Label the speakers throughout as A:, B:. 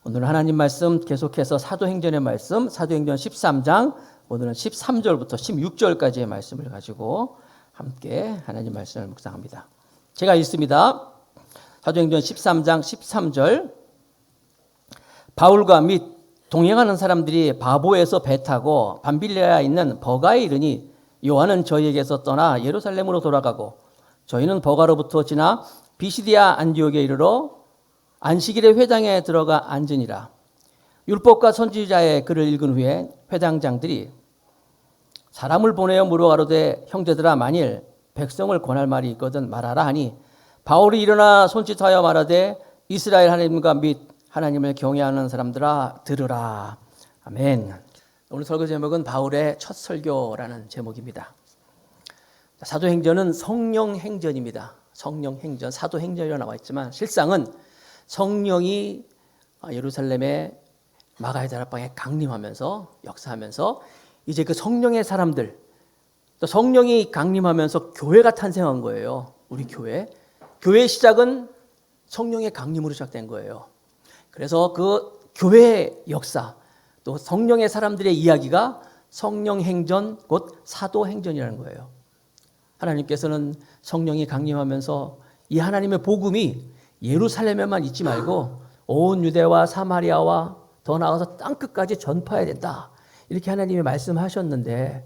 A: 오늘 하나님 말씀 계속해서 사도행전의 말씀, 사도행전 13장, 오늘은 13절부터 16절까지의 말씀을 가지고 함께 하나님 말씀을 묵상합니다. 제가 읽습니다. 사도행전 13장 13절. 바울과 및 동행하는 사람들이 바보에서 배 타고 밤빌레아에 있는 버가에 이르니 요한은 저희에게서 떠나 예루살렘으로 돌아가고 저희는 버가로부터 지나 비시디아 안디옥에 이르러 안식일에 회당에 들어가 앉으니라. 율법과 선지자의 글을 읽은 후에 회당장들이 사람을 보내어 물어가로되 형제들아 만일 백성을 권할 말이 있거든 말하라 하니 바울이 일어나 손짓하여 말하되 이스라엘 하나님과 및 하나님을 경외하는 사람들아 들으라. 아멘. 오늘 설교 제목은 바울의 첫 설교라는 제목입니다. 사도행전은 성령행전입니다. 성령행전, 사도행전이라고 나와 있지만 실상은 성령이 예루살렘의 마가의 다락방에 강림하면서 역사하면서 이제 그 성령의 사람들, 또 성령이 강림하면서 교회가 탄생한 거예요. 우리 교회. 교회의 시작은 성령의 강림으로 시작된 거예요. 그래서 그 교회의 역사, 또 성령의 사람들의 이야기가 성령행전, 곧 사도행전이라는 거예요. 하나님께서는 성령이 강림하면서 이 하나님의 복음이 예루살렘에만 있지 말고 온 유대와 사마리아와 더 나아가서 땅끝까지 전파해야 된다. 이렇게 하나님이 말씀하셨는데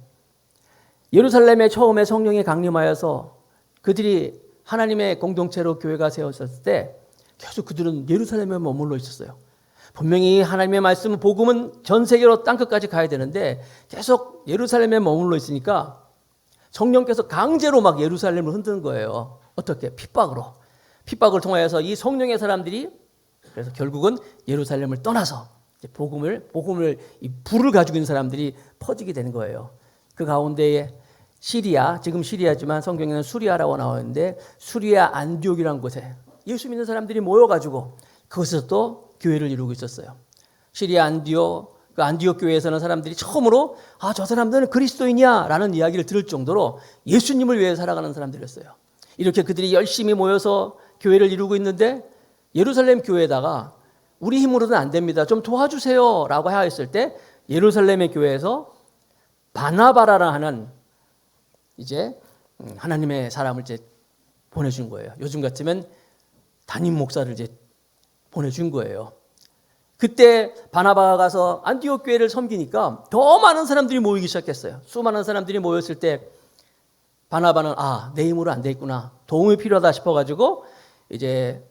A: 예루살렘에 처음에 성령이 강림하여서 그들이 하나님의 공동체로 교회가 세워졌을 때 계속 그들은 예루살렘에 머물러 있었어요. 분명히 하나님의 말씀은 복음은 전 세계로 땅끝까지 가야 되는데 계속 예루살렘에 머물러 있으니까 성령께서 강제로 막 예루살렘을 흔드는 거예요. 어떻게? 핍박을 통하여서 이 성령의 사람들이 그래서 결국은 예루살렘을 떠나서 복음을 이 불을 가지고 있는 사람들이 퍼지게 되는 거예요. 그 가운데에 시리아, 지금 시리아지만 성경에는 수리아라고 나오는데 수리아 안디옥이라는 곳에 예수 믿는 사람들이 모여가지고 그곳에서 또 교회를 이루고 있었어요. 시리아 안디옥, 그 안디옥 교회에서는 사람들이 처음으로 저 사람들은 그리스도인이야 라는 이야기를 들을 정도로 예수님을 위해 살아가는 사람들이었어요. 이렇게 그들이 열심히 모여서 교회를 이루고 있는데 예루살렘 교회에다가 우리 힘으로는 안 됩니다. 좀 도와주세요 라고 하였을 때 예루살렘의 교회에서 바나바라라 하는 이제 하나님의 사람을 이제 보내준 거예요. 요즘 같으면 담임 목사를 이제 보내준 거예요. 그때 바나바가 가서 안디옥 교회를 섬기니까 더 많은 사람들이 모이기 시작했어요. 수많은 사람들이 모였을 때 바나바는 내 힘으로 안 되겠구나. 도움이 필요하다 싶어가지고 이제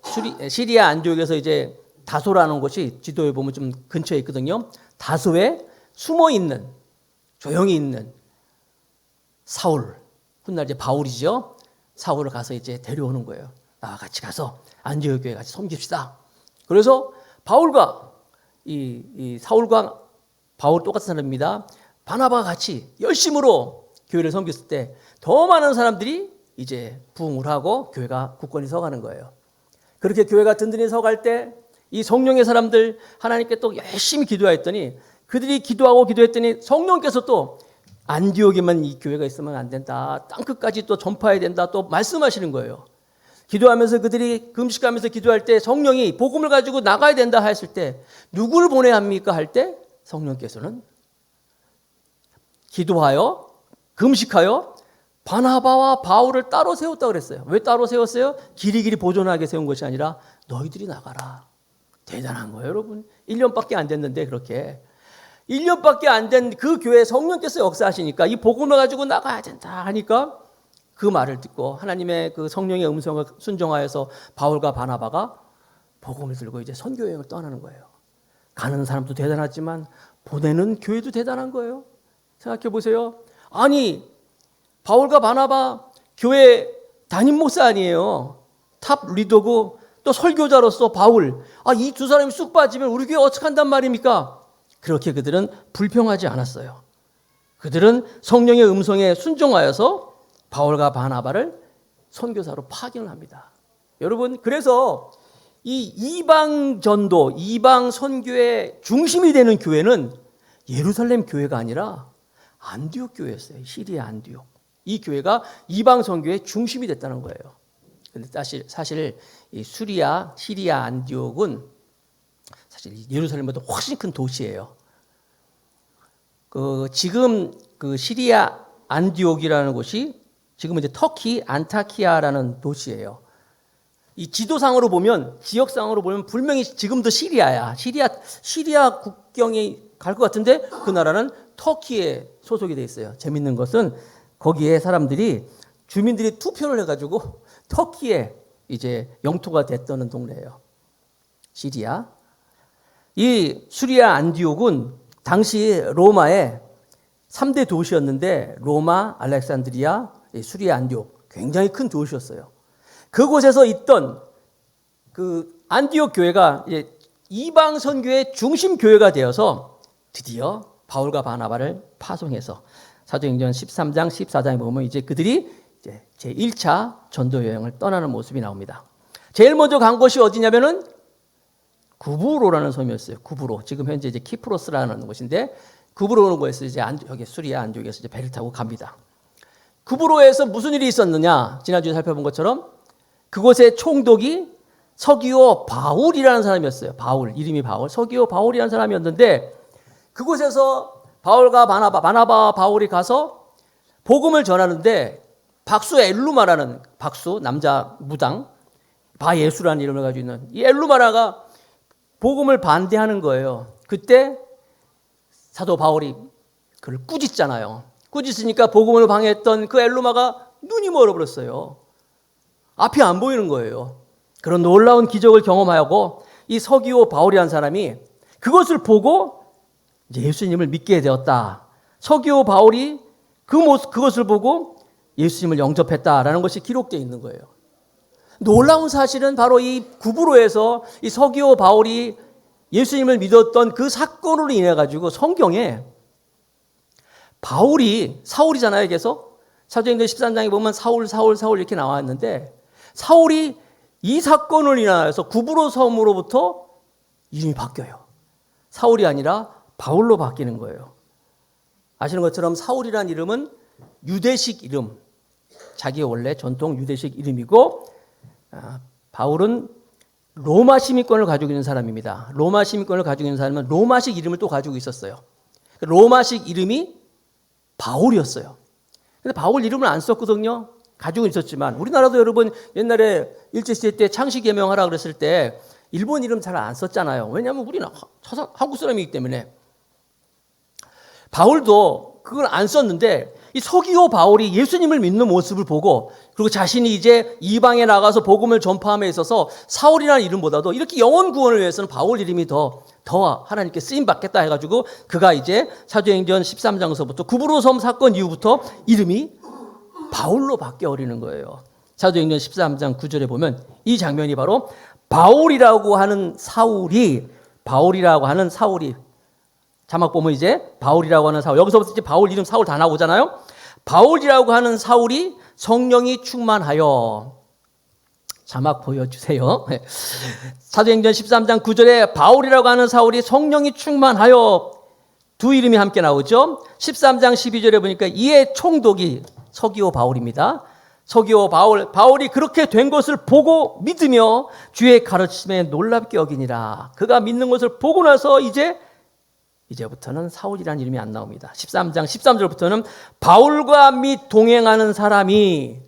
A: 시리아 안디옥에서 이제 다소라는 곳이 지도에 보면 좀 근처에 있거든요. 다소에 숨어 있는 조용히 있는 사울, 훗날 이제 바울이죠. 사울을 가서 이제 데려오는 거예요. 나와 같이 가서 안디옥 교회 같이 섬깁시다. 그래서 바울과 이 사울과 바울 똑같은 사람입니다. 바나바가 같이 열심으로 교회를 섬겼을 때 더 많은 사람들이 이제 부흥을 하고 교회가 굳건히 서가는 거예요. 그렇게 교회가 든든히 서갈 때 이 성령의 사람들 하나님께 또 열심히 기도했더니 그들이 기도하고 기도했더니 성령께서 또 안디옥에만 이 교회가 있으면 안 된다. 땅끝까지 또 전파해야 된다. 또 말씀하시는 거예요. 기도하면서 그들이 금식하면서 기도할 때 성령이 복음을 가지고 나가야 된다 했을 때 누구를 보내야 합니까? 할 때 성령께서는 기도하여 금식하여 바나바와 바울을 따로 세웠다고 그랬어요. 왜 따로 세웠어요? 길이길이 보존하게 세운 것이 아니라 너희들이 나가라. 대단한 거예요, 여러분. 1년밖에 안 됐는데 그렇게 1년밖에 안 된 그 교회에 성령께서 역사하시니까 이 복음을 가지고 나가야 된다 하니까 그 말을 듣고 하나님의 그 성령의 음성을 순종하여서 바울과 바나바가 복음을 들고 이제 선교여행을 떠나는 거예요. 가는 사람도 대단하지만 보내는 교회도 대단한 거예요. 생각해 보세요. 아니 바울과 바나바 교회 담임 목사 아니에요. 탑 리더고 또 설교자로서 바울. 이 두 사람이 쑥 빠지면 우리 교회 어떻게 한단 말입니까? 그렇게 그들은 불평하지 않았어요. 그들은 성령의 음성에 순종하여서 바울과 바나바를 선교사로 파견을 합니다. 여러분, 그래서 이 이방 전도, 이방 선교의 중심이 되는 교회는 예루살렘 교회가 아니라 안디옥 교회였어요. 시리아 안디옥. 이 교회가 이방 선교의 중심이 됐다는 거예요. 근데 사실 이 시리아 안디옥은 사실 예루살렘보다 훨씬 큰 도시예요. 지금 시리아 안디옥이라는 곳이 지금은 이제 터키 안타키아라는 도시예요. 이 지도상으로 보면, 지역상으로 보면 분명히 지금도 시리아야. 시리아 국경에 갈 것 같은데 그 나라는 터키에 소속이 돼 있어요. 재밌는 것은 거기에 주민들이 투표를 해가지고 터키에 이제 영토가 됐다는 동네예요. 시리아. 이 시리아 안디옥은 당시 로마의 3대 도시였는데 로마, 알렉산드리아, 시리아 안디옥 굉장히 큰 도시였어요. 그곳에서 있던 그 안디옥 교회가 이방 선교의 중심 교회가 되어서 드디어 바울과 바나바를 파송해서 사도행전 13장, 14장에 보면 이제 그들이 제 1차 전도 여행을 떠나는 모습이 나옵니다. 제일 먼저 간 곳이 어디냐면은 구브로라는 섬이었어요. 구브로. 지금 현재 이제 키프로스라는 곳인데 구브로라는 곳에서 이제 여기 수리아 안디옥에서 이제 배를 타고 갑니다. 구브로에서 무슨 일이 있었느냐? 지난주에 살펴본 것처럼 그곳의 총독이 서기오 바울이라는 사람이었어요. 이름이 바울. 서기오 바울이라는 사람이었는데 그곳에서 바울과 바나바 바울이 가서 복음을 전하는데 박수 엘루마라는 남자 무당 바예수라는 이름을 가지고 있는 이 엘루마라가 복음을 반대하는 거예요. 그때 사도 바울이 그를 꾸짖잖아요. 꾸짖으니까 복음을 방해했던 그 엘루마가 눈이 멀어버렸어요. 앞이 안 보이는 거예요. 그런 놀라운 기적을 경험하고 이 서기오 바울이라는 사람이 그것을 보고 예수님을 믿게 되었다. 서기오 바울이 그것을 보고 예수님을 영접했다라는 것이 기록되어 있는 거예요. 놀라운 사실은 바로 이 구브로에서 이 서기오 바울이 예수님을 믿었던 그 사건으로 인해 가지고 성경에 바울이 사울이잖아요. 계속 사도행전 13장에 보면 사울 이렇게 나왔는데 사울이 이 사건을 인하여서 구브로 섬으로부터 이름이 바뀌어요. 사울이 아니라 바울로 바뀌는 거예요. 아시는 것처럼 사울이라는 이름은 유대식 이름, 자기 원래 전통 유대식 이름이고 바울은 로마 시민권을 가지고 있는 사람입니다. 로마 시민권을 가지고 있는 사람은 로마식 이름을 또 가지고 있었어요. 로마식 이름이 바울이었어요. 근데 바울 이름을 안 썼거든요. 가지고 있었지만 우리나라도 여러분 옛날에 일제시대 때 창씨개명하라 그랬을 때 일본 이름 잘 안 썼잖아요. 왜냐하면 우리는 한국 사람이기 때문에. 바울도 그걸 안 썼는데 이 서기오 바울이 예수님을 믿는 모습을 보고 그리고 자신이 이제 이방에 나가서 복음을 전파함에 있어서 사울이라는 이름보다도 이렇게 영혼 구원을 위해서는 바울 이름이 더 하나님께 쓰임 받겠다 해가지고 그가 이제 사도행전 13장서부터 구브로 섬 사건 이후부터 이름이 바울로 바뀌어버리는 거예요. 사도행전 13장 9절에 보면 이 장면이 바로 바울이라고 하는 사울이 자막 보면 이제 바울이라고 하는 사울, 여기서부터 이제 바울 이름 사울 다 나오잖아요. 바울이라고 하는 사울이 성령이 충만하여, 자막 보여주세요. 사도행전 13장 9절에 바울이라고 하는 사울이 성령이 충만하여, 두 이름이 함께 나오죠. 13장 12절에 보니까 이에 총독이 서기오 바울입니다. 서기오 바울이 그렇게 된 것을 보고 믿으며 주의 가르침에 놀랍게 여기니라. 그가 믿는 것을 보고 나서 이제부터는 사울이라는 이름이 안 나옵니다. 13장 13절부터는 바울과 및 동행하는 사람이,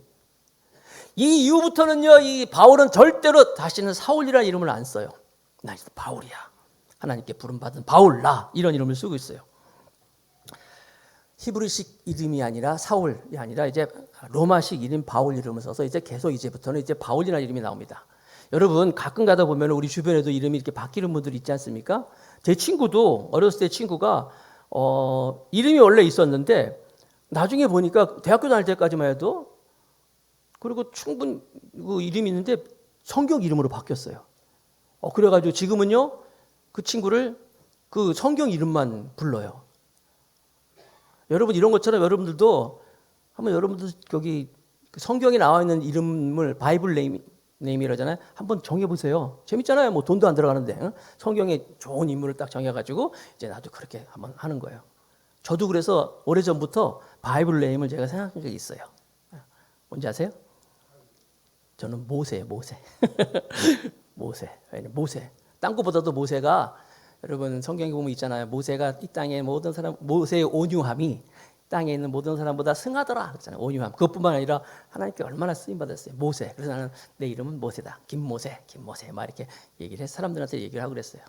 A: 이 이후부터는요, 이 바울은 절대로 다시는 사울이라는 이름을 안 써요. 나 이제 바울이야. 하나님께 부름받은 바울, 나 이런 이름을 쓰고 있어요. 히브리식 이름이 아니라 사울이 아니라 이제 로마식 이름 바울 이름을 써서 이제 계속 이제부터는 이제 바울이라는 이름이 나옵니다. 여러분 가끔 가다 보면 우리 주변에도 이름이 이렇게 바뀌는 분들이 있지 않습니까? 제 친구도 어렸을 때 친구가 이름이 원래 있었는데 나중에 보니까 대학교 다닐 때까지만 해도 그리고 충분 그 이름이 있는데 성경 이름으로 바뀌었어요. 그래가지고 지금은요 그 친구를 그 성경 이름만 불러요. 여러분 이런 것처럼 여러분들도 한번 여러분들 여기 성경에 나와 있는 이름을 바이블 네임이라잖아요. 한번 정해보세요. 재밌잖아요. 뭐 돈도 안 들어가는데 성경에 좋은 인물을 딱 정해가지고 이제 나도 그렇게 한번 하는 거예요. 저도 그래서 오래전부터 바이블 네임을 제가 생각한 적이 있어요. 뭔지 아세요? 저는 모세. 모세. 딴 것보다도 모세가 여러분 성경에 보면 있잖아요. 모세가 이 땅의 모든 사람 모세의 온유함이 땅에 있는 모든 사람보다 승하더라 그랬잖아요. 온유함. 그것뿐만 아니라 하나님께 얼마나 쓰임 받았어요. 모세. 그래서 나는 내 이름은 모세다. 김모세 막 이렇게 얘기를 해서 사람들한테 얘기를 하고 그랬어요.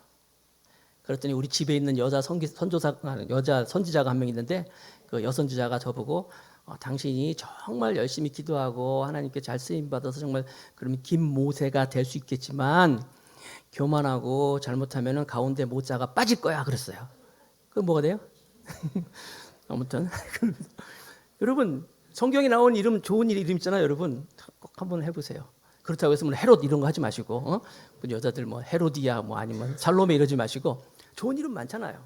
A: 그랬더니 우리 집에 있는 여자 선지자가 한 명 있는데 그 여선지자가 저보고 당신이 정말 열심히 기도하고 하나님께 잘 쓰임 받아서 정말 그러면 김모세가 될 수 있겠지만 교만하고 잘못하면은 가운데 모자가 빠질 거야 그랬어요. 그럼 뭐가 돼요? 아무튼 여러분 성경에 나온 이름 좋은 이름 있잖아요. 여러분 꼭 한번 해보세요. 그렇다고 해서 뭐 헤롯 이런 거 하지 마시고 그 여자들 뭐 헤로디야 뭐 아니면 살로메 이러지 마시고 좋은 이름 많잖아요.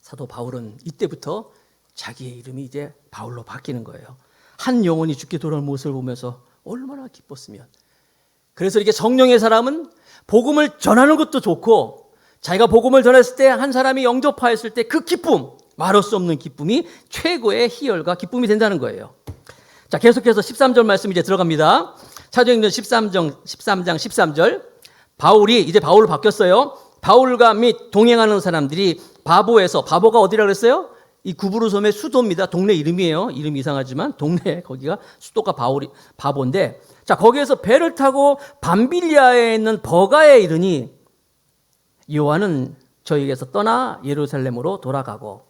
A: 사도 바울은 이때부터 자기의 이름이 이제 바울로 바뀌는 거예요. 한 영혼이 죽게 돌아오는 모습을 보면서 얼마나 기뻤으면. 그래서 이렇게 성령의 사람은 복음을 전하는 것도 좋고 자기가 복음을 전했을 때 한 사람이 영접하였을 때 그 기쁨, 말할 수 없는 기쁨이 최고의 희열과 기쁨이 된다는 거예요. 자, 계속해서 13절 말씀 이제 들어갑니다. 사도행전 13장 13절. 이제 바울로 바뀌었어요. 바울과 및 동행하는 사람들이 바보가 어디라 그랬어요? 이 구브로 섬의 수도입니다. 동네 이름이에요. 이름이 이상하지만 동네 거기가 수도가 바보인데 자, 거기에서 배를 타고 밤빌리아에 있는 버가에 이르니 요한은 저희에게서 떠나 예루살렘으로 돌아가고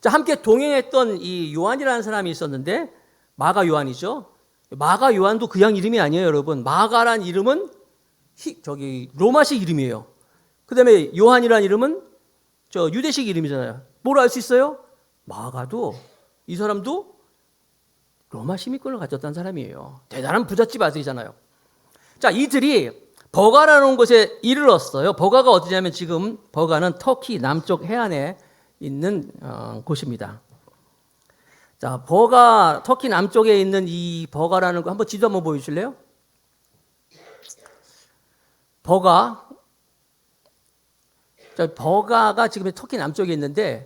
A: 자, 함께 동행했던 이 요한이라는 사람이 있었는데 마가 요한이죠. 마가 요한도 그냥 이름이 아니에요, 여러분. 마가란 이름은 로마식 이름이에요. 그다음에 요한이란 이름은 유대식 이름이잖아요. 뭘 알 수 있어요? 마가도 이 사람도 로마 시민권을 가졌다는 사람이에요. 대단한 부잣집 아들이잖아요. 자, 이들이 버가라는 곳에 이르렀어요. 버가가 어디냐면 지금 버가는 터키 남쪽 해안에 있는 곳입니다. 자, 터키 남쪽에 있는 이 버가라는 거 한번 지도 한번 보여주실래요? 버가가 지금 터키 남쪽에 있는데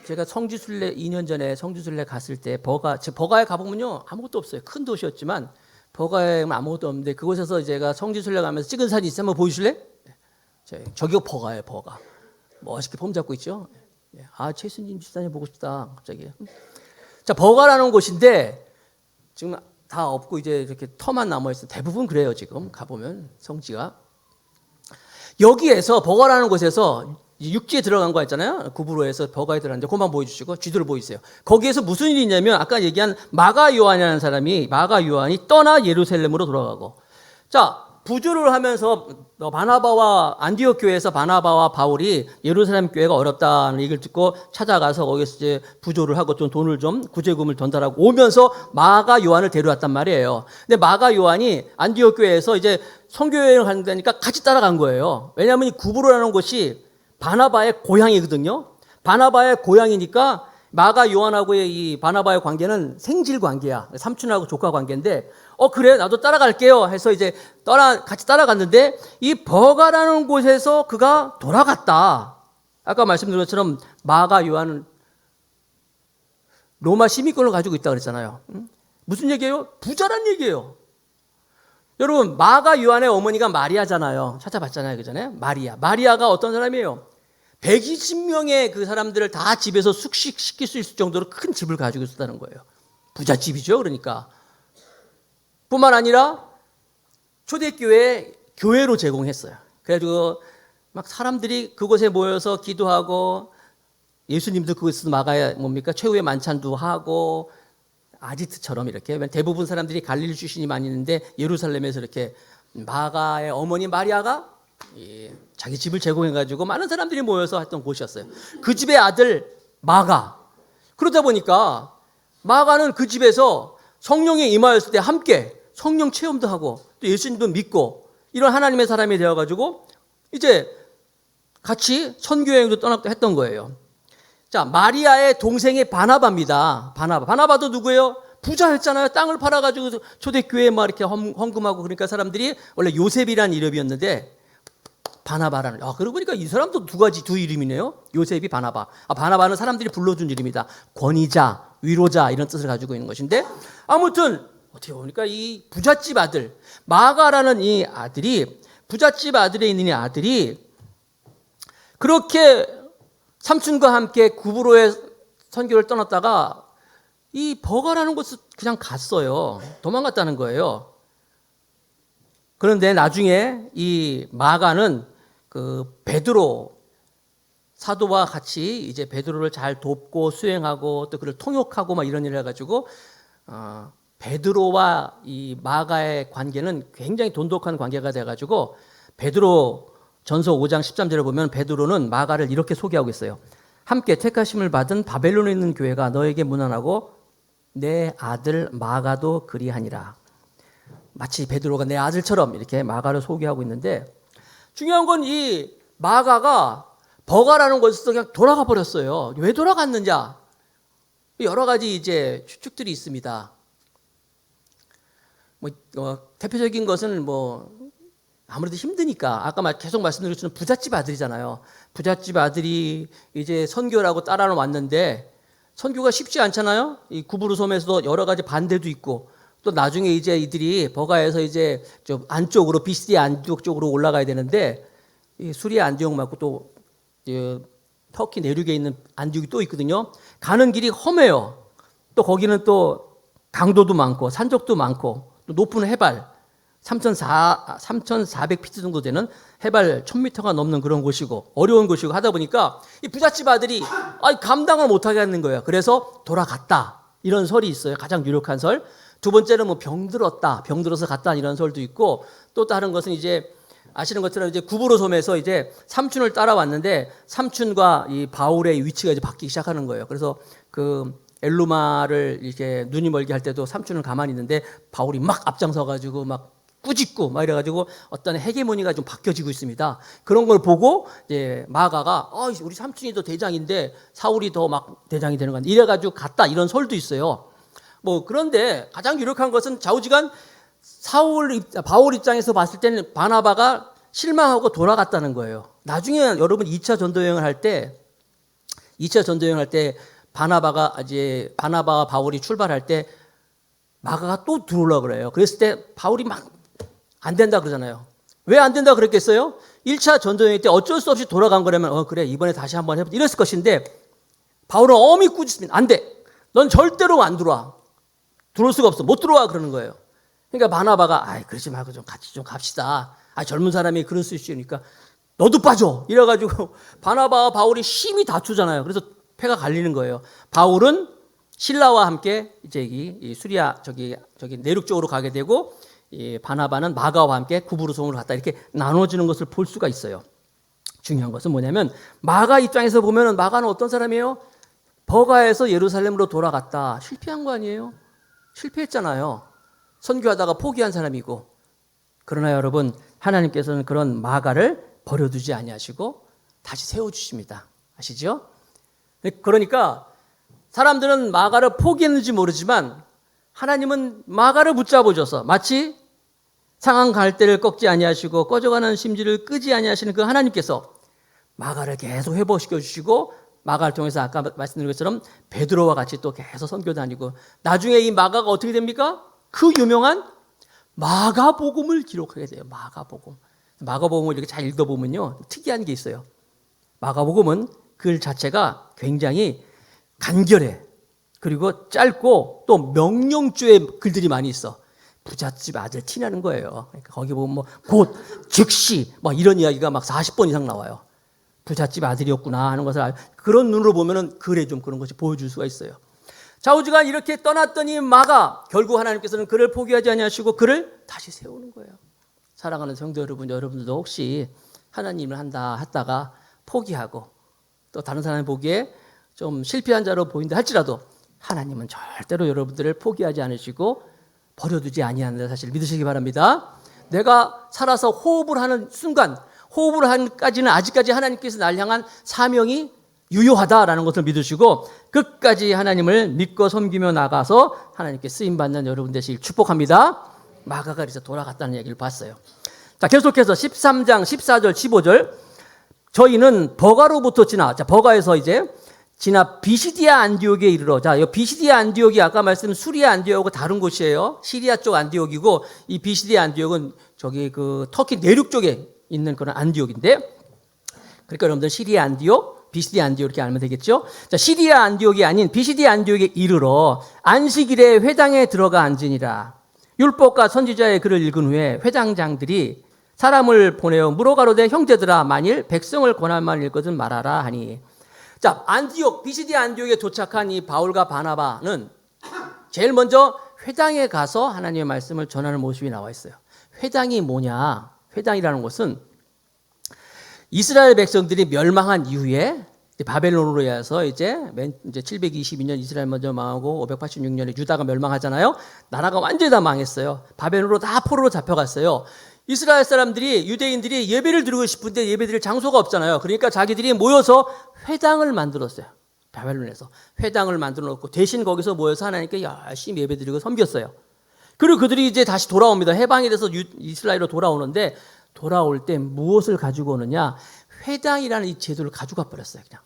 A: 제가 성지순례 2년 전에 성지순례 갔을 때 버가에 가보면요 아무것도 없어요. 큰 도시였지만 버가에 아무것도 없는데 그곳에서 제가 성지순례 가면서 찍은 사진 있어요. 한번 보여주실래? 저기가 버가예요. 버가 멋있게 폼 잡고 있죠. 최순진 집사님 보고 싶다 갑자기. 자, 버가라는 곳인데 지금 다 없고 이제 이렇게 터만 남아 있어요. 대부분 그래요. 지금 가보면 성지가 여기에서 버가라는 곳에서 육지에 들어간 거 있잖아요. 구브로에서 버가에 들어갔는데 그것만 보여주시고 쥐도를 보여주세요. 거기에서 무슨 일이 있냐면 아까 얘기한 마가 요한이라는 사람이 마가 요한이 떠나 예루살렘으로 돌아가고 자, 부조를 하면서 바나바와 안디옥 교회에서 바나바와 바울이 예루살렘 교회가 어렵다는 얘기를 듣고 찾아가서 거기서 이제 부조를 하고 좀 돈을 좀 구제금을 전달하고 오면서 마가 요한을 데려왔단 말이에요. 근데 마가 요한이 안디옥 교회에서 이제 선교여행을 간다니까 같이 따라간 거예요. 왜냐하면 이 구브로라는 곳이 바나바의 고향이거든요. 바나바의 고향이니까 마가 요한하고의 이 바나바의 관계는 생질 관계야. 삼촌하고 조카 관계인데 그래 나도 따라갈게요 해서 이제 같이 따라갔는데 이 버가라는 곳에서 그가 돌아갔다. 아까 말씀드린 것처럼 마가 요한은 로마 시민권을 가지고 있다고 그랬잖아요. 무슨 얘기예요? 부자란 얘기예요. 여러분 마가 요한의 어머니가 마리아잖아요. 찾아봤잖아요. 그 전에 마리아가 어떤 사람이에요? 120명의 그 사람들을 다 집에서 숙식시킬 수 있을 정도로 큰 집을 가지고 있었다는 거예요. 부잣집이죠. 그러니까 뿐만 아니라 초대교회에 교회로 제공했어요. 그래가지고 막 사람들이 그곳에 모여서 기도하고 예수님도 그곳에서 마가야 최후의 만찬도 하고 아지트처럼 이렇게 대부분 사람들이 갈릴리 출신이 많이 있는데 예루살렘에서 이렇게 마가의 어머니 마리아가 자기 집을 제공해가지고 많은 사람들이 모여서 했던 곳이었어요. 그 집의 아들 마가. 그러다 보니까 마가는 그 집에서 성령이 임하였을 때 함께 성령 체험도 하고 또 예수님도 믿고 이런 하나님의 사람이 되어가지고 이제 같이 선교여행도 떠났다 했던 거예요. 자, 마리아의 동생이 바나바입니다. 바나바도 누구예요? 부자였잖아요. 땅을 팔아가지고 초대교회에 막 이렇게 헌금하고 그러니까 사람들이 원래 요셉이라는 이름이었는데 바나바라는. 그러고 보니까 이 사람도 두 이름이네요. 요셉이 바나바. 바나바는 사람들이 불러준 이름이다. 권위자, 위로자 이런 뜻을 가지고 있는 것인데 아무튼 어떻게 보니까 이 부잣집 아들 마가라는 이 아들이 부잣집 아들에 있는 이 아들이 그렇게 삼촌과 함께 구브로의 선교를 떠났다가 이 버가라는 곳을 그냥 갔어요. 도망갔다는 거예요. 그런데 나중에 이 마가는 그 베드로 사도와 같이 이제 베드로를 잘 돕고 수행하고 또 그를 통역하고 막 이런 일을 해가지고 베드로와 이 마가의 관계는 굉장히 돈독한 관계가 돼가지고 베드로 전서 5장 13절을 보면 베드로는 마가를 이렇게 소개하고 있어요. 함께 택하심을 받은 바벨론에 있는 교회가 너에게 문안하고 내 아들 마가도 그리하니라. 마치 베드로가 내 아들처럼 이렇게 마가를 소개하고 있는데 중요한 건 이 마가가 버가라는 곳에서 그냥 돌아가 버렸어요. 왜 돌아갔는지 여러 가지 이제 추측들이 있습니다. 대표적인 것은 아무래도 힘드니까 아까 계속 말씀드렸지만 부잣집 아들이잖아요. 부잣집 아들이 이제 선교라고 따라는 왔는데 선교가 쉽지 않잖아요. 이 구브로 섬에서도 여러 가지 반대도 있고 또 나중에 이제 이들이 버가에서 이제 좀 안쪽으로 비시디아 안쪽 쪽으로 올라가야 되는데 이 수리아 안디옥 말고 또 터키 내륙에 있는 안디옥이 또 있거든요. 가는 길이 험해요. 또 거기는 또 강도도 많고 산적도 많고 또 높은 해발 3,400피트 정도 되는 해발 1,000m가 넘는 그런 곳이고 어려운 곳이고 하다 보니까 이 부잣집 아들이 감당을 못하게 하는 거예요. 그래서 돌아갔다 이런 설이 있어요. 가장 유력한 설. 두 번째는 병들어서 갔다 이런 설도 있고 또 다른 것은 이제 아시는 것처럼 이제 구브로 섬에서 이제 삼촌을 따라왔는데 삼촌과 이 바울의 위치가 이제 바뀌기 시작하는 거예요. 그래서 그 엘루마를 이렇게 눈이 멀게 할 때도 삼촌은 가만히 있는데 바울이 막 앞장서 가지고 막 꾸짖고 막 이래가지고 어떤 헤게모니가 좀 바뀌어지고 있습니다. 그런 걸 보고 이제 마가가 우리 삼촌이 더 대장인데 사울이 더 막 대장이 되는 건 이래가지고 갔다 이런 설도 있어요. 그런데 가장 유력한 것은 좌우지간 바울 입장에서 봤을 때는 바나바가 실망하고 돌아갔다는 거예요. 나중에 여러분 2차 전도 여행을 할 때 바나바와 바울이 출발할 때 마가가 또 들어오려고 그래요. 그랬을 때 바울이 막 안 된다 그러잖아요. 왜 안 된다 그랬겠어요? 1차 전도 여행 때 어쩔 수 없이 돌아간 거라면 그래 이번에 다시 한번 해보자 이랬을 것인데 바울은 엄히 꾸짖습니다. 안 돼. 넌 절대로 안 들어와. 들어올 수가 없어. 못 들어와 그러는 거예요. 그러니까 바나바가 그러지 말고 좀 같이 좀 갑시다. 젊은 사람이 그럴 수 있으니까 너도 빠져. 이래가지고 바나바와 바울이 심히 다투잖아요. 그래서 패가 갈리는 거예요. 바울은 신라와 함께 이제 이 수리아 저기 내륙 쪽으로 가게 되고 이 바나바는 마가와 함께 구브로 섬으로 갔다 이렇게 나눠지는 것을 볼 수가 있어요. 중요한 것은 뭐냐면 마가 입장에서 보면 마가는 어떤 사람이에요? 버가에서 예루살렘으로 돌아갔다. 실패한 거 아니에요? 실패했잖아요. 선교하다가 포기한 사람이고. 그러나 여러분 하나님께서는 그런 마가를 버려두지 아니하시고 다시 세워주십니다. 아시죠? 그러니까 사람들은 마가를 포기했는지 모르지만 하나님은 마가를 붙잡아줘서 마치 상한 갈대를 꺾지 아니하시고 꺼져가는 심지를 끄지 아니하시는 그 하나님께서 마가를 계속 회복시켜 주시고 마가를 통해서 아까 말씀드린 것처럼 베드로와 같이 또 계속 선교 다니고 나중에 이 마가가 어떻게 됩니까? 그 유명한 마가복음을 기록하게 돼요. 마가복음을 이렇게 잘 읽어보면요 특이한 게 있어요. 마가복음은 글 자체가 굉장히 간결해. 그리고 짧고 또 명령조의 글들이 많이 있어. 부잣집 아들 티나는 거예요. 그러니까 거기 보면 곧 즉시 이런 이야기가 막 40번 이상 나와요. 부잣집 아들이었구나 하는 것을 그런 눈으로 보면은 글에 좀 그런 것이 보여줄 수가 있어요. 좌우지간 이렇게 떠났더니 마가 결국 하나님께서는 그를 포기하지 아니하시고 그를 다시 세우는 거예요. 사랑하는 성도 여러분, 여러분들도 혹시 하나님을 했다가 포기하고 또 다른 사람이 보기에 좀 실패한 자로 보인다 할지라도 하나님은 절대로 여러분들을 포기하지 않으시고 버려두지 아니하는 사실을 믿으시기 바랍니다. 내가 살아서 호흡을 하는 순간, 호흡을 하는까지는 아직까지 하나님께서 날 향한 사명이 유효하다라는 것을 믿으시고 끝까지 하나님을 믿고 섬기며 나가서 하나님께 쓰임받는 여러분 되시길 축복합니다. 마가가 그래서 돌아갔다는 얘기를 봤어요. 자, 계속해서 13장 14절 15절 저희는 버가로부터 버가에서 이제 지나 비시디아 안디옥에 이르러, 자, 이 비시디아 안디옥이 아까 말씀 수리아 안디옥하고 다른 곳이에요. 시리아 쪽 안디옥이고, 이 비시디아 안디옥은 저기 그 터키 내륙 쪽에 있는 그런 안디옥인데, 그러니까 여러분들 시리아 안디옥, 비시디아 안디옥 이렇게 알면 되겠죠? 자, 시리아 안디옥이 아닌 비시디아 안디옥에 이르러 안식일에 회당에 들어가 앉으니라. 율법과 선지자의 글을 읽은 후에 회당장들이 사람을 보내어 물어가로되 형제들아 만일 백성을 권할 만일 것은 말하라 하니. 자, 안디옥, 비시디아 안디옥에 도착한 이 바울과 바나바는 제일 먼저 회당에 가서 하나님의 말씀을 전하는 모습이 나와 있어요. 회당이 뭐냐? 회당이라는 것은 이스라엘 백성들이 멸망한 이후에 바벨론으로 해서 이제 722년 이스라엘 먼저 망하고 586년에 유다가 멸망하잖아요. 나라가 완전히 다 망했어요. 바벨론으로 다 포로로 잡혀갔어요. 이스라엘 사람들이, 유대인들이 예배를 드리고 싶은데 예배 드릴 장소가 없잖아요. 그러니까 자기들이 모여서 회당을 만들었어요. 바벨론에서 회당을 만들어 놓고 대신 거기서 모여서 하나님께 열심히 예배 드리고 섬겼어요. 그리고 그들이 이제 다시 돌아옵니다. 해방이 돼서 이스라엘로 돌아오는데, 돌아올 때 무엇을 가지고 오느냐? 회당이라는 이 제도를 가져가 버렸어요. 그냥.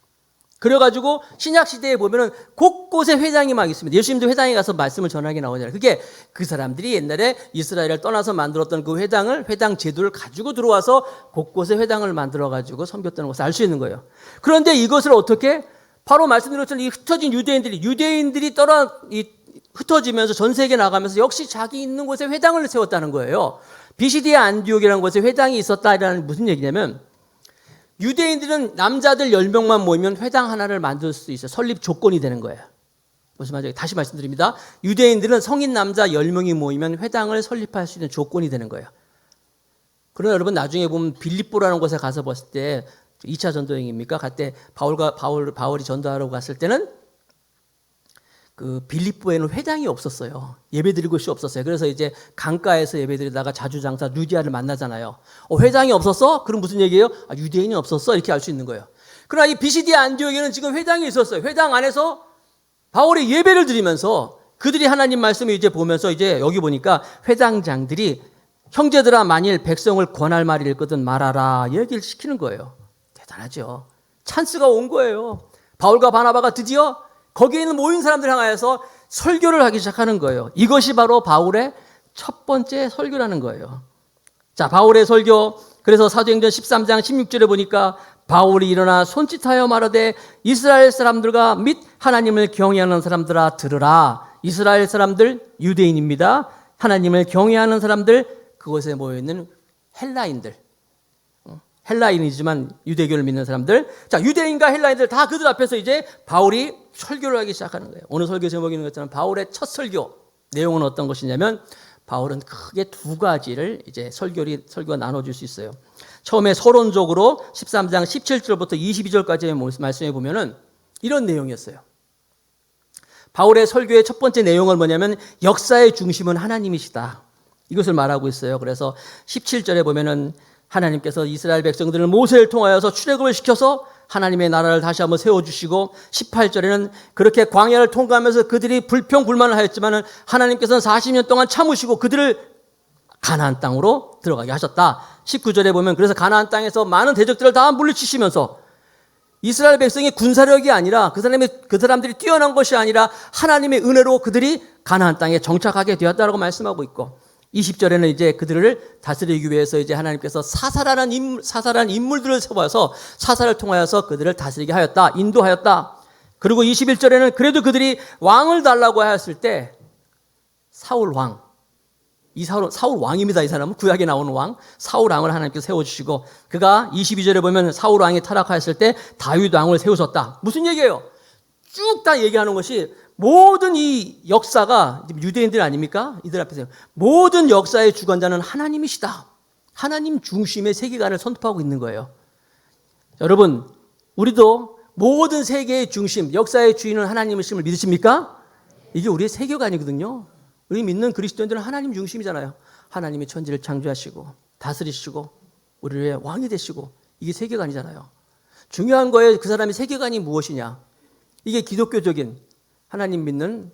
A: 그래가지고 신약시대에 보면은 곳곳에 회당이 막 있습니다. 예수님도 회당에 가서 말씀을 전하게 나오잖아요. 그게 그 사람들이 옛날에 이스라엘을 떠나서 만들었던 그 회당 제도를 가지고 들어와서 곳곳에 회당을 만들어가지고 섬겼다는 것을 알 수 있는 거예요. 그런데 이것을 어떻게? 바로 말씀드렸던 이 흩어진 유대인들이 흩어지면서 전 세계에 나가면서 역시 자기 있는 곳에 회당을 세웠다는 거예요. 비시디아 안디옥이라는 곳에 회당이 있었다라는 무슨 얘기냐면, 유대인들은 남자들 10명만 모이면 회당 하나를 만들 수 있어요. 설립 조건이 되는 거예요. 무슨 말이죠? 다시 말씀드립니다. 유대인들은 성인 남자 10명이 모이면 회당을 설립할 수 있는 조건이 되는 거예요. 그러나 여러분 나중에 보면 빌립보라는 곳에 가서 봤을 때 2차 전도여행입니까? 그때 바울이 전도하러 갔을 때는 그 빌립보에는 회당이 없었어요. 예배드릴 곳이 없었어요. 그래서 이제 강가에서 예배드리다가 자주장사 루디아를 만나잖아요. 회당이 없었어? 그럼 무슨 얘기예요? 유대인이 없었어? 이렇게 알 수 있는 거예요. 그러나 이 비시디아 안디옥에는 지금 회당이 있었어요. 회당 안에서 바울이 예배를 드리면서 그들이 하나님 말씀을 이제 보면서 이제 여기 보니까 회당장들이 형제들아 만일 백성을 권할 말이 있거든 말하라 얘기를 시키는 거예요. 대단하죠. 찬스가 온 거예요. 바울과 바나바가 드디어 거기에 있는 모인 사람들 향하여서 설교를 하기 시작하는 거예요. 이것이 바로 바울의 첫 번째 설교라는 거예요. 자, 바울의 설교. 그래서 사도행전 13장 16절에 보니까 바울이 일어나 손짓하여 말하되 이스라엘 사람들과 및 하나님을 경외하는 사람들아 들으라. 이스라엘 사람들 유대인입니다. 하나님을 경외하는 사람들, 그곳에 모여있는 헬라인들, 헬라인이지만 유대교를 믿는 사람들, 자, 유대인과 헬라인들 다 그들 앞에서 이제 바울이 설교를 하기 시작하는 거예요. 오늘 설교 제목이 있는 것처럼 바울의 첫 설교. 내용은 어떤 것이냐면, 바울은 크게 두 가지를 이제 설교가 나눠줄 수 있어요. 처음에 서론적으로 13장 17절부터 22절까지의 말씀에 보면은 이런 내용이었어요. 바울의 설교의 첫 번째 내용은 뭐냐면, 역사의 중심은 하나님이시다. 이것을 말하고 있어요. 그래서 17절에 보면은 하나님께서 이스라엘 백성들을 모세를 통하여서 출애굽을 시켜서 하나님의 나라를 다시 한번 세워주시고, 18절에는 그렇게 광야를 통과하면서 그들이 불평불만을 하였지만 하나님께서는 40년 동안 참으시고 그들을 가나안 땅으로 들어가게 하셨다. 19절에 보면 그래서 가나안 땅에서 많은 대적들을 다 물리치시면서 이스라엘 백성의 군사력이 아니라 그 사람들이 뛰어난 것이 아니라 하나님의 은혜로 그들이 가나안 땅에 정착하게 되었다라고 말씀하고 있고, 20절에는 이제 그들을 다스리기 위해서 이제 하나님께서 사사라는 인물들을 세워서 사사를 통하여서 그들을 다스리게 하였다, 인도하였다. 그리고 21절에는 그래도 그들이 왕을 달라고 하였을 때 사울 왕입니다. 이 사람은 구약에 나오는 왕, 사울 왕을 하나님께서 세워주시고, 그가 22절에 보면 사울 왕이 타락하였을 때 다윗 왕을 세우셨다. 무슨 얘기예요? 쭉 다 얘기하는 것이 모든 이 역사가 유대인들 아닙니까? 이들 앞에서 모든 역사의 주관자는 하나님이시다. 하나님 중심의 세계관을 선포하고 있는 거예요. 여러분, 우리도 모든 세계의 중심, 역사의 주인은 하나님이심을 믿으십니까? 이게 우리의 세계관이거든요. 우리 믿는 그리스도인들은 하나님 중심이잖아요. 하나님이 천지를 창조하시고 다스리시고 우리의 왕이 되시고, 이게 세계관이잖아요. 중요한 거예요. 그 사람의 세계관이 무엇이냐? 이게 기독교적인 하나님 믿는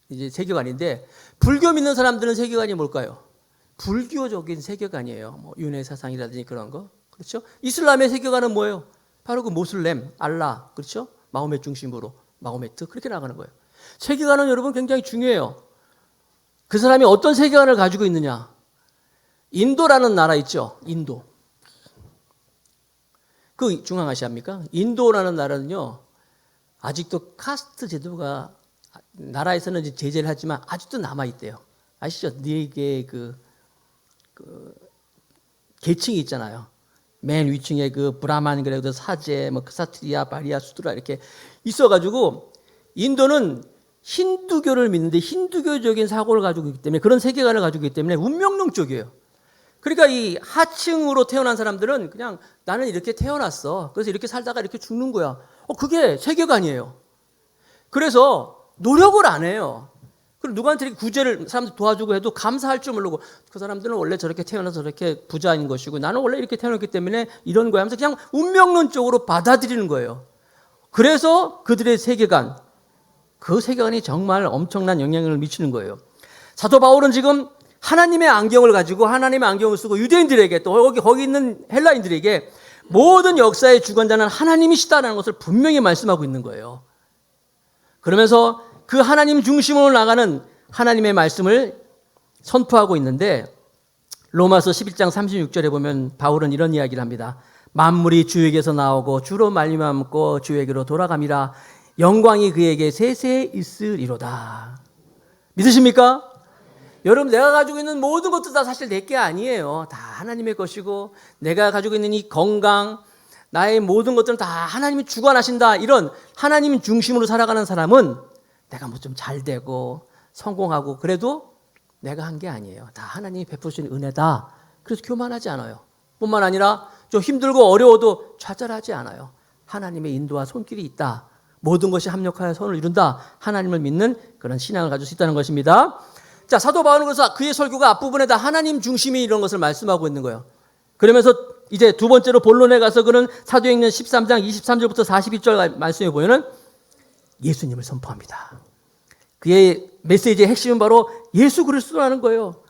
A: 이제 세계관인데, 불교 믿는 사람들은 세계관이 뭘까요? 불교적인 세계관이에요. 뭐 윤회 사상이라든지 그런 거, 그렇죠? 이슬람의 세계관은 뭐예요? 바로 그 모슬렘, 알라, 그렇죠? 마호멧 중심으로, 마호메트 그렇게 나가는 거예요. 세계관은 여러분 굉장히 중요해요. 그 사람이 어떤 세계관을 가지고 있느냐. 인도라는 나라 있죠. 인도. 그 중앙아시아입니까? 인도라는 나라는요. 아직도 카스트 제도가 나라에서는 이제 제재를 하지만 아직도 남아있대요. 아시죠? 네 개의 그 계층이 있잖아요. 맨 위층에 그 브라만, 그래도 사제, 뭐 크사트리아, 바리아, 수드라 이렇게 있어가지고 인도는 힌두교를 믿는데 힌두교적인 사고를 가지고 있기 때문에 그런 세계관을 가지고 있기 때문에 운명론적이에요. 그러니까 이 하층으로 태어난 사람들은 그냥 나는 이렇게 태어났어. 그래서 이렇게 살다가 이렇게 죽는 거야. 그게 세계관이에요. 그래서 노력을 안 해요. 그리고 누구한테 구제를 사람들 도와주고 해도 감사할 줄 모르고 그 사람들은 원래 저렇게 태어나서 저렇게 부자인 것이고 나는 원래 이렇게 태어났기 때문에 이런 거야 하면서 그냥 운명론적으로 받아들이는 거예요. 그래서 그들의 세계관, 그 세계관이 정말 엄청난 영향을 미치는 거예요. 사도 바울은 지금 하나님의 안경을 가지고 하나님의 안경을 쓰고 유대인들에게 또 거기 있는 헬라인들에게 모든 역사의 주관자는 하나님이시다라는 것을 분명히 말씀하고 있는 거예요. 그러면서 그 하나님 중심으로 나가는 하나님의 말씀을 선포하고 있는데 로마서 11장 36절에 보면 바울은 이런 이야기를 합니다. 만물이 주에게서 나오고 주로 말미암고 주에게로 돌아감이라 영광이 그에게 세세 있으리로다. 믿으십니까? 여러분, 내가 가지고 있는 모든 것도 다 사실 내 게 아니에요. 다 하나님의 것이고 내가 가지고 있는 이 건강, 나의 모든 것들은 다 하나님이 주관하신다. 이런 하나님 중심으로 살아가는 사람은 내가 뭐 좀 잘 되고 성공하고 그래도 내가 한 게 아니에요. 다 하나님이 베푸신 은혜다. 그래서 교만하지 않아요. 뿐만 아니라 좀 힘들고 어려워도 좌절하지 않아요. 하나님의 인도와 손길이 있다. 모든 것이 합력하여 선을 이룬다. 하나님을 믿는 그런 신앙을 가질 수 있다는 것입니다. 자, 사도 바울은 그래서 그의 설교가 앞부분에 다 하나님 중심이 이런 것을 말씀하고 있는 거예요. 그러면서 이제 두 번째로 본론에 가서 그는 사도행전 13장 23절부터 42절 말씀에 보면은 예수님을 선포합니다. 그의 메시지의 핵심은 바로 예수 그리스도라는 거예요.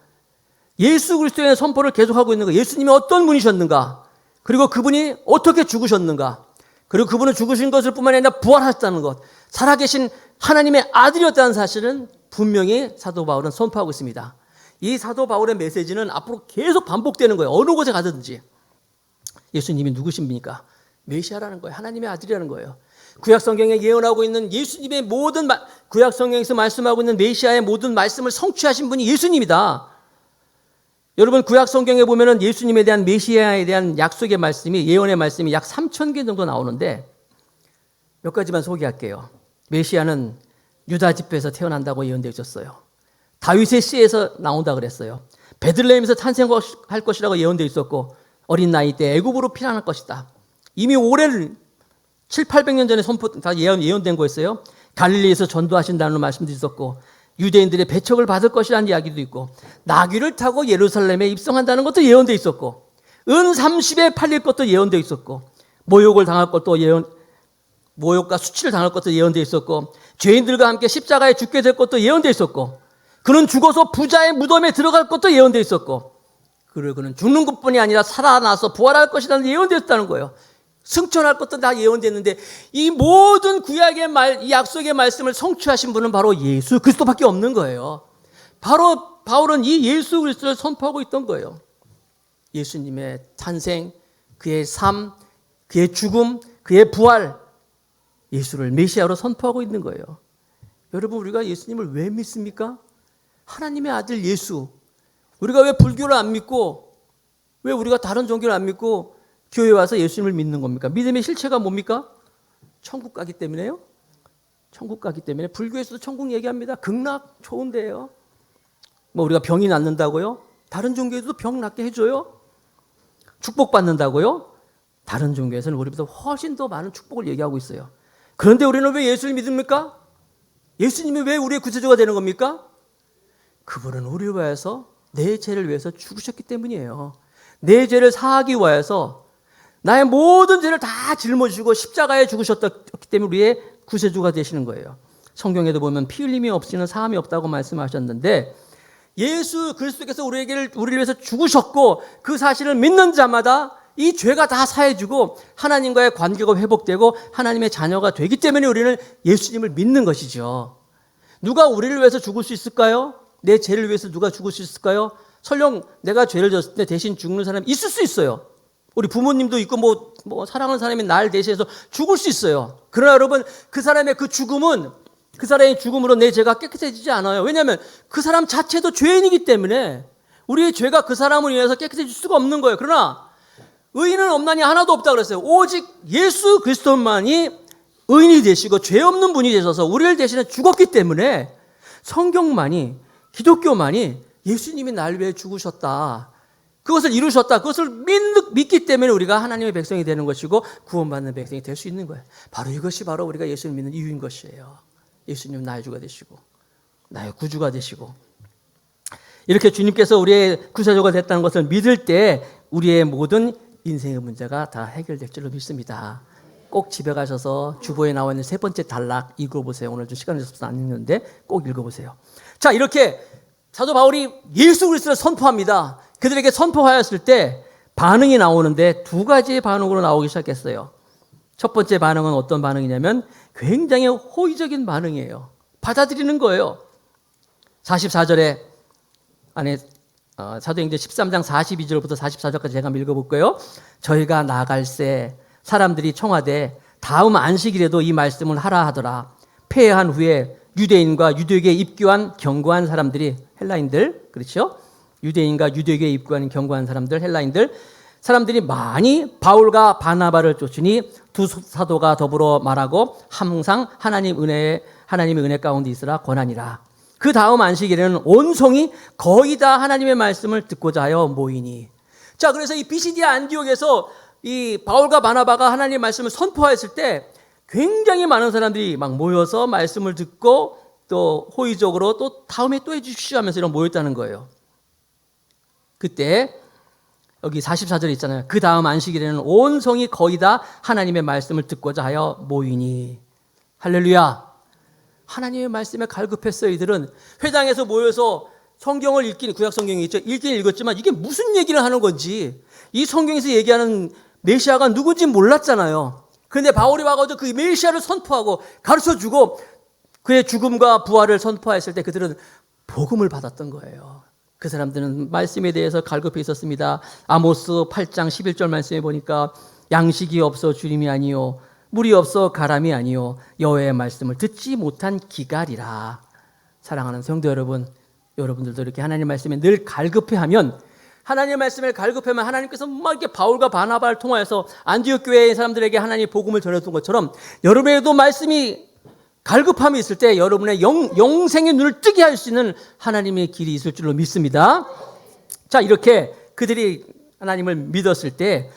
A: 예수 그리스도의 선포를 계속하고 있는 거예요. 예수님이 어떤 분이셨는가, 그리고 그분이 어떻게 죽으셨는가, 그리고 그분은 죽으신 것을 뿐만 아니라 부활하셨다는 것, 살아계신 하나님의 아들이었다는 사실은 분명히 사도 바울은 선포하고 있습니다. 이 사도 바울의 메시지는 앞으로 계속 반복되는 거예요. 어느 곳에 가든지. 예수님이 누구십니까? 메시아라는 거예요. 하나님의 아들이라는 거예요. 구약 성경에 예언하고 있는 예수님의 모든 구약 성경에서 말씀하고 있는 메시아의 모든 말씀을 성취하신 분이 예수님이다. 여러분, 구약 성경에 보면은 예수님에 대한 메시아에 대한 약속의 말씀이, 예언의 말씀이 약 3,000개 정도 나오는데 몇 가지만 소개할게요. 메시아는 유다 지파에서 태어난다고 예언되어 있었어요. 다윗의 씨에서 나온다 그랬어요. 베들레헴에서 탄생할 것이라고 예언되어 있었고 어린 나이 때 애굽으로 피난할 것이다. 이미 오랜 700~800년 전에 다 예언된 거였어요. 갈릴리에서 전도하신다는 말씀도 있었고 유대인들의 배척을 받을 것이라는 이야기도 있고 나귀를 타고 예루살렘에 입성한다는 것도 예언되어 있었고 은 30에 팔릴 것도 예언되어 있었고 모욕을 당할 것도 모욕과 수치를 당할 것도 예언되어 있었고 죄인들과 함께 십자가에 죽게 될 것도 예언되어 있었고 그는 죽어서 부자의 무덤에 들어갈 것도 예언되어 있었고 그리고 그는 죽는 것뿐이 아니라 살아나서 부활할 것이라는 예언되었다는 거예요. 승천할 것도 다 예언됐는데 이 모든 구약의 이 약속의 말씀을 성취하신 분은 바로 예수 그리스도밖에 없는 거예요. 바로 바울은 이 예수 그리스도를 선포하고 있던 거예요. 예수님의 탄생, 그의 삶, 그의 죽음, 그의 부활, 예수를 메시아로 선포하고 있는 거예요. 여러분, 우리가 예수님을 왜 믿습니까? 하나님의 아들 예수. 우리가 왜 불교를 안 믿고 왜 우리가 다른 종교를 안 믿고 교회에 와서 예수님을 믿는 겁니까? 믿음의 실체가 뭡니까? 천국 가기 때문에요. 천국 가기 때문에. 불교에서도 천국 얘기합니다. 극락 좋은데요. 뭐 우리가 병이 낫는다고요? 다른 종교에서도 병 낫게 해줘요. 축복받는다고요? 다른 종교에서는 우리보다 훨씬 더 많은 축복을 얘기하고 있어요. 그런데 우리는 왜 예수를 믿습니까? 예수님이 왜 우리의 구세주가 되는 겁니까? 그분은 우리를 위해서 내 죄를 위해서 죽으셨기 때문이에요. 내 죄를 사하기 위해서 나의 모든 죄를 다 짊어지고 십자가에 죽으셨기 때문에 우리의 구세주가 되시는 거예요. 성경에도 보면 피 흘림이 없이는 사함이 없다고 말씀하셨는데 예수 그리스도께서 우리를 위해서 죽으셨고 그 사실을 믿는 자마다 이 죄가 다 사해지고 하나님과의 관계가 회복되고 하나님의 자녀가 되기 때문에 우리는 예수님을 믿는 것이죠. 누가 우리를 위해서 죽을 수 있을까요? 내 죄를 위해서 누가 죽을 수 있을까요? 설령 내가 죄를 졌을 때 대신 죽는 사람이 있을 수 있어요. 우리 부모님도 있고 뭐 사랑하는 사람이 날 대신해서 죽을 수 있어요. 그러나 여러분, 그 사람의 그 죽음으로 내 죄가 깨끗해지지 않아요. 왜냐하면 그 사람 자체도 죄인이기 때문에 우리의 죄가 그 사람을 인해서 깨끗해질 수가 없는 거예요. 그러나 의인은 없나니 하나도 없다 그랬어요. 오직 예수 그리스도만이 의인이 되시고 죄 없는 분이 되셔서 우리를 대신해 죽었기 때문에 성경만이, 기독교만이 예수님이 날 위해 죽으셨다, 그것을 이루셨다, 그것을 믿기 때문에 우리가 하나님의 백성이 되는 것이고 구원받는 백성이 될 수 있는 거예요. 바로 이것이 바로 우리가 예수를 믿는 이유인 것이에요. 예수님은 나의 주가 되시고 나의 구주가 되시고, 이렇게 주님께서 우리의 구세주가 됐다는 것을 믿을 때 우리의 모든 인생의 문제가 다 해결될 줄로 믿습니다. 꼭 집에 가셔서 주보에 나와 있는 세 번째 단락 읽어보세요. 오늘 좀 시간이 없어서 안 읽는데 꼭 읽어보세요. 자, 이렇게 사도 바울이 예수 그리스도를 선포합니다. 그들에게 선포하였을 때 반응이 나오는데 두 가지의 반응으로 나오기 시작했어요. 첫 번째 반응은 어떤 반응이냐면 굉장히 호의적인 반응이에요. 받아들이는 거예요. 44절에 안에 사도행전 13장 42절부터 44절까지 제가 한번 읽어볼게요. 저희가 나갈새 사람들이 청하되 다음 안식일에도 이 말씀을 하라 하더라. 폐회한 후에 유대인과 유대교에 입교한 경고한 사람들이, 헬라인들, 그렇죠? 유대인과 유대교에 입교한 경고한 사람들, 헬라인들, 사람들이 많이 바울과 바나바를 쫓으니 두 사도가 더불어 말하고 항상 하나님의 은혜 가운데 있으라 권하니라. 그 다음 안식일에는 온 성이 거의 다 하나님의 말씀을 듣고자 하여 모이니. 자, 그래서 이 비시디아 안디옥에서 이 바울과 바나바가 하나님의 말씀을 선포했을 때 굉장히 많은 사람들이 막 모여서 말씀을 듣고 또 호의적으로 또 다음에 또 해주십시오 하면서 이런 모였다는 거예요. 그때 여기 44절에 있잖아요. 그 다음 안식일에는 온 성이 거의 다 하나님의 말씀을 듣고자 하여 모이니. 할렐루야. 하나님의 말씀에 갈급했어요. 이들은 회당에서 모여서 성경을 읽긴, 구약 성경이 있죠. 읽긴 읽었지만 이게 무슨 얘기를 하는 건지, 이 성경에서 얘기하는 메시아가 누군지 몰랐잖아요. 그런데 바울이 와가지고 그 메시아를 선포하고 가르쳐주고 그의 죽음과 부활을 선포했을 때 그들은 복음을 받았던 거예요. 그 사람들은 말씀에 대해서 갈급해 있었습니다. 아모스 8장 11절 말씀에 보니까 양식이 없어 주림이 아니요 물이 없어 가람이 아니요 여호와의 말씀을 듣지 못한 기갈이라. 사랑하는 성도 여러분, 여러분들도 이렇게 하나님 말씀에 늘 갈급해하면, 하나님의 말씀을 갈급하면 하나님께서 막 이렇게 바울과 바나바를 통하여서 안디옥 교회의 사람들에게 하나님의 복음을 전해준 것처럼 여러분에게도 말씀이 갈급함이 있을 때 여러분의 영생의 눈을 뜨게 할 수 있는 하나님의 길이 있을 줄로 믿습니다. 자, 이렇게 그들이 하나님을 믿었을 때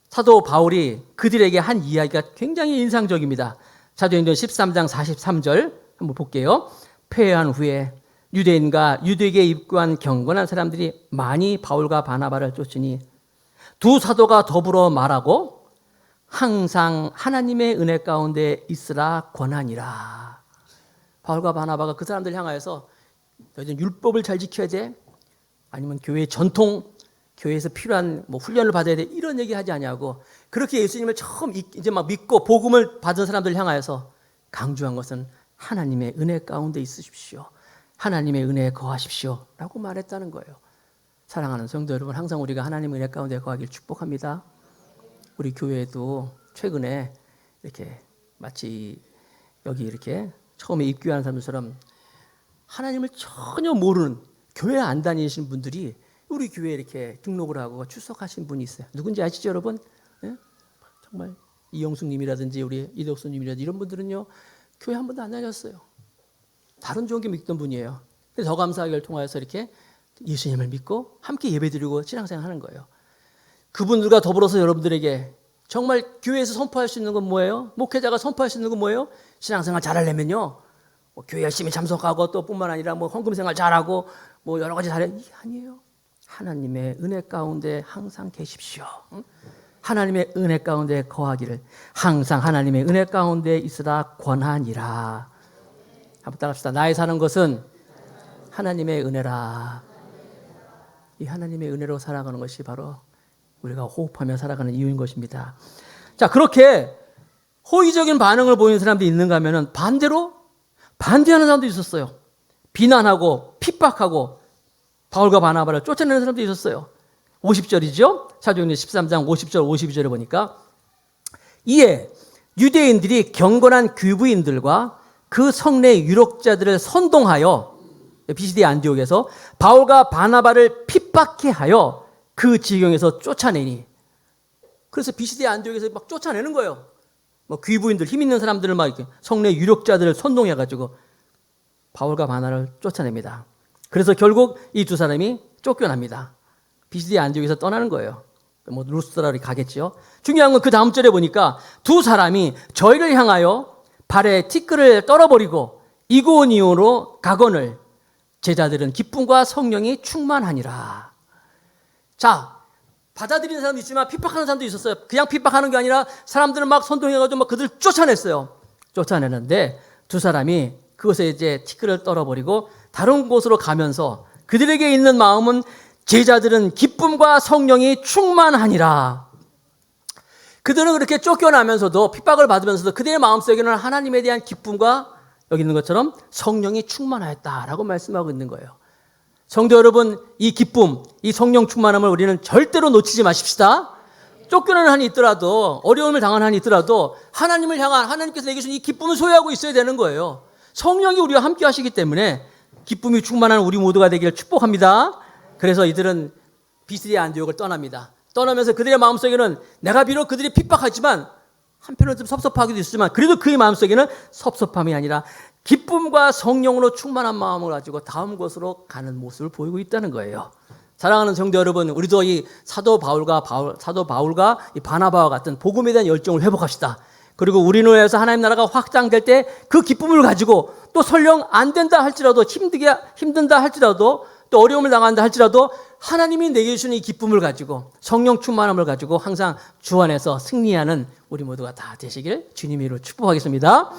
A: 사도 바울이 그들에게 한 이야기가 굉장히 인상적입니다. 사도행전 13장 43절 한번 볼게요. 폐회한 후에 유대인과 유대교에 입교한 경건한 사람들이 많이 바울과 바나바를 쫓으니 두 사도가 더불어 말하고 항상 하나님의 은혜 가운데 있으라 권하니라. 바울과 바나바가 그 사람들 향하여서 너희는 율법을 잘 지켜야 돼, 아니면 교회의 전통, 교회에서 필요한 훈련을 받아야 돼, 이런 얘기 하지 아니하고 그렇게 예수님을 처음 이제 막 믿고 복음을 받은 사람들 향하여서 강조한 것은 하나님의 은혜 가운데 있으십시오, 하나님의 은혜에 거하십시오 라고 말했다는 거예요. 사랑하는 성도 여러분, 항상 우리가 하나님의 은혜 가운데 거하길 축복합니다. 우리 교회도 최근에 이렇게 마치 여기 이렇게 처음에 입교한 사람들처럼 하나님을 전혀 모르는, 교회 안 다니시는 분들이 우리 교회에 이렇게 등록을 하고 출석하신 분이 있어요. 누군지 아시죠, 여러분? 예? 정말 이영숙님이라든지 우리 이덕수님이라든지 이런 분들은요, 교회 한 번도 안 다녔어요. 다른 종교 믿던 분이에요. 그래서 더 감사하기를 통하여서 이렇게 예수님을 믿고 함께 예배드리고 신앙생활 하는 거예요. 그분들과 더불어서 여러분들에게 정말 교회에서 선포할 수 있는 건 뭐예요? 목회자가 선포할 수 있는 건 뭐예요? 신앙생활 잘하려면요, 교회 열심히 참석하고 또 뿐만 아니라 헌금생활 잘하고 여러 가지 잘해. 이게 아니에요. 하나님의 은혜 가운데 항상 계십시오. 하나님의 은혜 가운데 거하기를 항상 하나님의 은혜 가운데 있으라 권하니라. 한번 따라합시다. 나의 사는 것은 하나님의 은혜라. 이 하나님의 은혜로 살아가는 것이 바로 우리가 호흡하며 살아가는 이유인 것입니다. 자, 그렇게 호의적인 반응을 보이는 사람들이 있는가 하면은 반대로 반대하는 사람도 있었어요. 비난하고 핍박하고 바울과 바나바를 쫓아내는 사람도 있었어요. 50절이죠. 사도행전 13장 50절 52절에 보니까 이에 유대인들이 경건한 귀부인들과 그 성내 유력자들을 선동하여 비시디아 안디옥에서 바울과 바나바를 핍박해 하여 그 지경에서 쫓아내니, 그래서 비시디아 안디옥에서 막 쫓아내는 거예요. 뭐 귀부인들, 힘 있는 사람들을 막 이렇게 성내 유력자들을 선동해 가지고 바울과 바나바를 쫓아냅니다. 그래서 결국 이 두 사람이 쫓겨납니다. 비시디아 안디옥에서 떠나는 거예요. 뭐 루스드라로 가겠죠. 중요한 건 그 다음 절에 보니까 두 사람이 저희를 향하여 발에 티끌을 떨어버리고 이고니온으로 가거늘 제자들은 기쁨과 성령이 충만하니라. 자, 받아들이는 사람도 있지만 핍박하는 사람도 있었어요. 그냥 핍박하는 게 아니라 사람들은 막 선동해가지고 막 그들 쫓아냈어요. 쫓아내는데 두 사람이 그것에 이제 티끌을 떨어버리고 다른 곳으로 가면서 그들에게 있는 마음은 제자들은 기쁨과 성령이 충만하니라. 그들은 그렇게 쫓겨나면서도 핍박을 받으면서도 그들의 마음속에는 하나님에 대한 기쁨과 여기 있는 것처럼 성령이 충만하였다라고 말씀하고 있는 거예요. 성도 여러분, 이 기쁨, 이 성령 충만함을 우리는 절대로 놓치지 마십시다. 쫓겨나는 한이 있더라도, 어려움을 당하는 한이 있더라도 하나님을 향한, 하나님께서 내게 주신 이 기쁨을 소유하고 있어야 되는 거예요. 성령이 우리와 함께 하시기 때문에 기쁨이 충만한 우리 모두가 되기를 축복합니다. 그래서 이들은 비시디아 안디옥을 떠납니다. 떠나면서 그들의 마음속에는 내가 비록 그들이 핍박하지만 한편으로 좀 섭섭하기도 있지만 그래도 그의 마음속에는 섭섭함이 아니라 기쁨과 성령으로 충만한 마음을 가지고 다음 곳으로 가는 모습을 보이고 있다는 거예요. 사랑하는 성도 여러분, 우리도 이 사도 바울과 이 바나바와 같은 복음에 대한 열정을 회복합시다. 그리고 우리를 위해서 하나님 나라가 확장될 때 그 기쁨을 가지고 또 설령 안 된다 할지라도 힘든다 할지라도 또 어려움을 당한다 할지라도 하나님이 내게 주시는 이 기쁨을 가지고 성령 충만함을 가지고 항상 주 안에서 승리하는 우리 모두가 다 되시길 주님의 이름으로 축복하겠습니다.